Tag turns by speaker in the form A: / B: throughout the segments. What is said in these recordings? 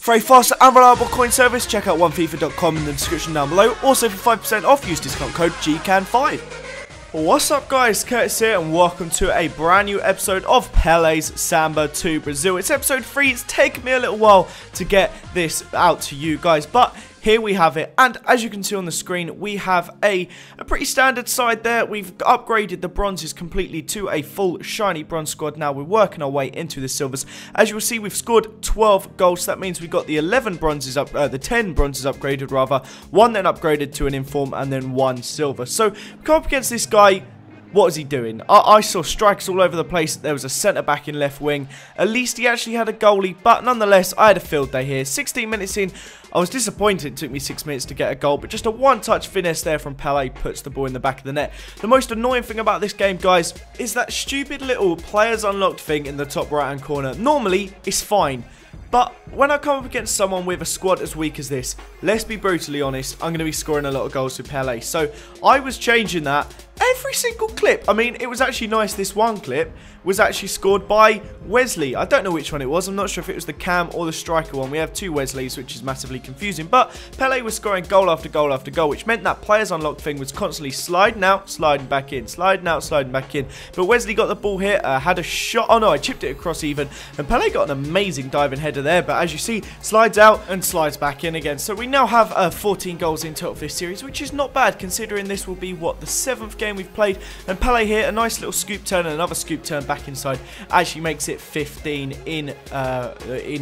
A: For a fast and reliable coin service, check out onefifa.com in the description down below. Also for 5% off, use discount code GCAN5. What's up guys, Curtis here and welcome to a brand new episode of Pele's Samba to Brazil. It's episode 3, it's taken me a little while to get this out to you guys, but here we have it, and as you can see on the screen, we have a pretty standard side there. We've upgraded the bronzes completely to a full shiny bronze squad. Now we're working our way into the silvers. As you will see, we've scored 12 goals, so that means we've got the 11 bronzes up, the 10 bronzes upgraded rather, one then upgraded to an inform, and then one silver. So we come up against this guy. What is he doing? I saw strikes all over the place. There was a centre-back in left wing. At least he actually had a goalie, but nonetheless, I had a field day here. 16 minutes in, I was disappointed it took me 6 minutes to get a goal, but just a one-touch finesse there from Pele puts the ball in the back of the net. The most annoying thing about this game, guys, is that stupid little players unlocked thing in the top right-hand corner. Normally, it's fine. But when I come up against someone with a squad as weak as this, let's be brutally honest, I'm going to be scoring a lot of goals with Pele. So I was changing that every single clip. I mean, it was actually nice. This one clip was actually scored by Wesley. I don't know which one it was. I'm not sure if it was the cam or the striker one. We have two Wesleys, which is massively confusing. But Pele was scoring goal after goal after goal, which meant that players unlocked thing was constantly sliding out, sliding back in, sliding out, sliding back in. But Wesley got the ball here, had a shot. Oh no, I chipped it across even. And Pele got an amazing diving header there. But as you see, slides out and slides back in again. So we now have 14 goals in total for this series, which is not bad considering this will be, what, the 7th game we've played. And Pele here, a nice little scoop turn and another scoop turn back inside, actually makes it 15 in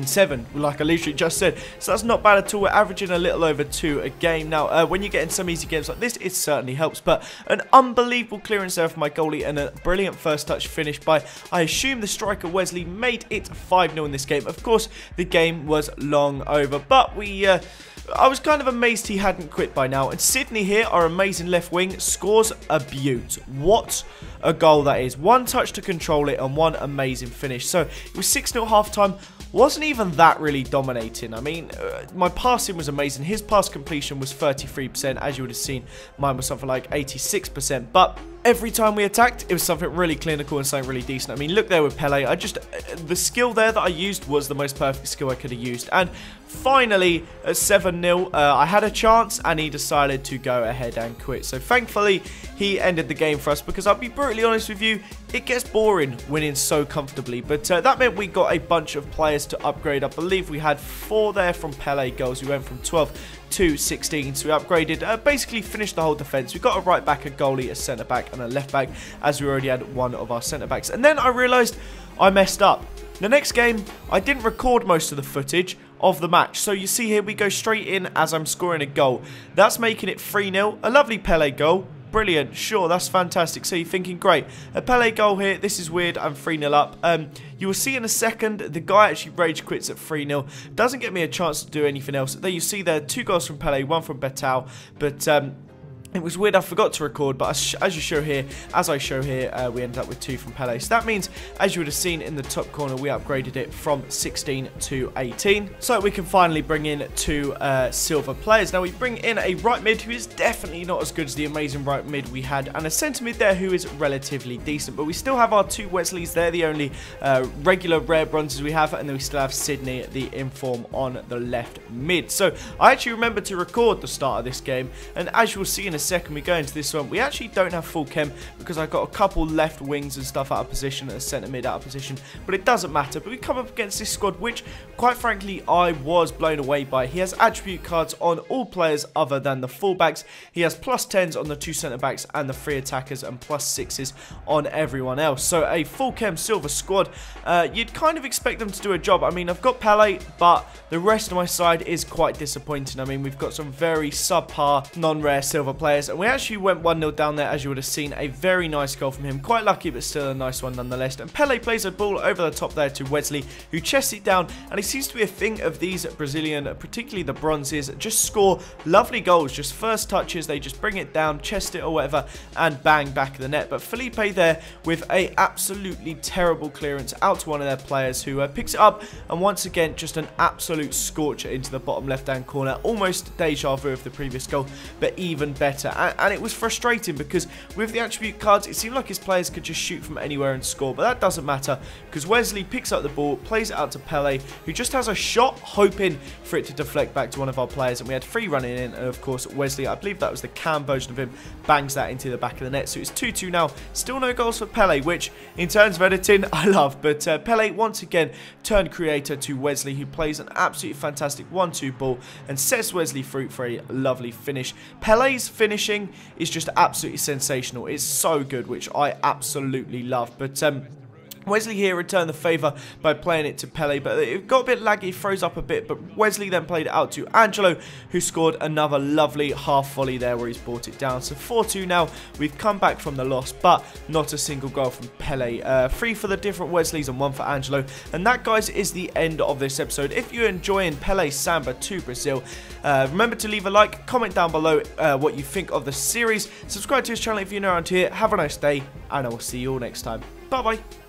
A: 7, like I literally just said. So that's not bad at all. We're averaging a little over 2 a game. Now, when you get in some easy games like this, it certainly helps. But an unbelievable clearance there for my goalie and a brilliant first touch finish by, I assume, the striker Wesley, made it 5-0 in this game. Of course, the game was long over, but I was kind of amazed he hadn't quit by now. And Sydney here, our amazing left wing, scores a beaut. What a goal that is. One touch to control it and one amazing finish. So it was 6-0 half-time. Wasn't even that really dominating. I mean, my passing was amazing. His pass completion was 33%. As you would have seen, mine was something like 86%. But every time we attacked, it was something really clinical and something really decent. I mean, look there with Pele. The skill there that I used was the most perfect skill I could have used. And finally, at 7-0, I had a chance and he decided to go ahead and quit. So thankfully, he ended the game for us because I'll be brutally honest with you, it gets boring winning so comfortably. But that meant we got a bunch of players to upgrade. I believe we had 4 there from Pele goals. We went from 12 to 16, so we upgraded, basically finished the whole defence. We got a right back, a goalie, a centre back and a left back, as we already had one of our centre backs. And then I realised I messed up. The next game, I didn't record most of the footage of the match. So you see here, we go straight in as I'm scoring a goal. That's making it 3-0, a lovely Pele goal. Brilliant, sure, that's fantastic. So you're thinking, great, a Pele goal here, this is weird, I'm 3-0 up. You will see in a second, the guy actually rage quits at 3-0. Doesn't get me a chance to do anything else. There you see there, 2 goals from Pele, 1 from Betal, but it was weird, I forgot to record, but as I show here, we ended up with 2 from Pele. So that means, as you would have seen in the top corner, we upgraded it from 16 to 18. So we can finally bring in 2 silver players. Now we bring in a right mid who is definitely not as good as the amazing right mid we had, and a centre mid there who is relatively decent. But we still have our 2 Wesleys. They're the only regular rare bronzes we have, and then we still have Sydney, the inform, on the left mid. So I actually remember to record the start of this game, and as you will see in a second we go into this one, we actually don't have full chem because I've got a couple left wings and stuff out of position and a centre mid out of position, but it doesn't matter. But we come up against this squad which, quite frankly, I was blown away by. He has attribute cards on all players other than the fullbacks. He has +10s on the 2 centre backs and the 3 attackers, and +6s on everyone else. So a full chem silver squad. You'd kind of expect them to do a job. I mean, I've got Pele, but the rest of my side is quite disappointing. I mean, we've got some very subpar non-rare silver players, and we actually went 1-0 down there. As you would have seen, a very nice goal from him. Quite lucky, but still a nice one nonetheless. And Pele plays a ball over the top there to Wesley, who chests it down, and it seems to be a thing of these Brazilian, particularly the bronzes, just score lovely goals. Just first touches, they just bring it down, chest it or whatever, and bang, back of the net. But Felipe there with a absolutely terrible clearance out to one of their players, who picks it up, and once again, just an absolute scorcher into the bottom left-hand corner. Almost deja vu of the previous goal, but even better better, and it was frustrating because with the attribute cards, it seemed like his players could just shoot from anywhere and score, but that doesn't matter because Wesley picks up the ball, plays it out to Pele, who just has a shot, hoping for it to deflect back to one of our players, and we had 3 running in, and of course Wesley, I believe that was the cam version of him, bangs that into the back of the net, so it's 2-2 now. Still no goals for Pele, which in terms of editing, I love, but Pele once again turned creator to Wesley, who plays an absolutely fantastic 1-2 ball and sets Wesley through for a lovely finish. Pele's finishing is just absolutely sensational. It's so good, which I absolutely love, but Wesley here returned the favour by playing it to Pele, but it got a bit laggy, froze up a bit, but Wesley then played it out to Angelo, who scored another lovely half volley there where he's brought it down. So 4-2 now, we've come back from the loss, but not a single goal from Pele. 3 for the different Wesleys and 1 for Angelo. And that, guys, is the end of this episode. If you're enjoying Pele's Samba to Brazil, remember to leave a like, comment down below what you think of the series, subscribe to his channel if you're new around here, have a nice day, and I will see you all next time. Bye-bye.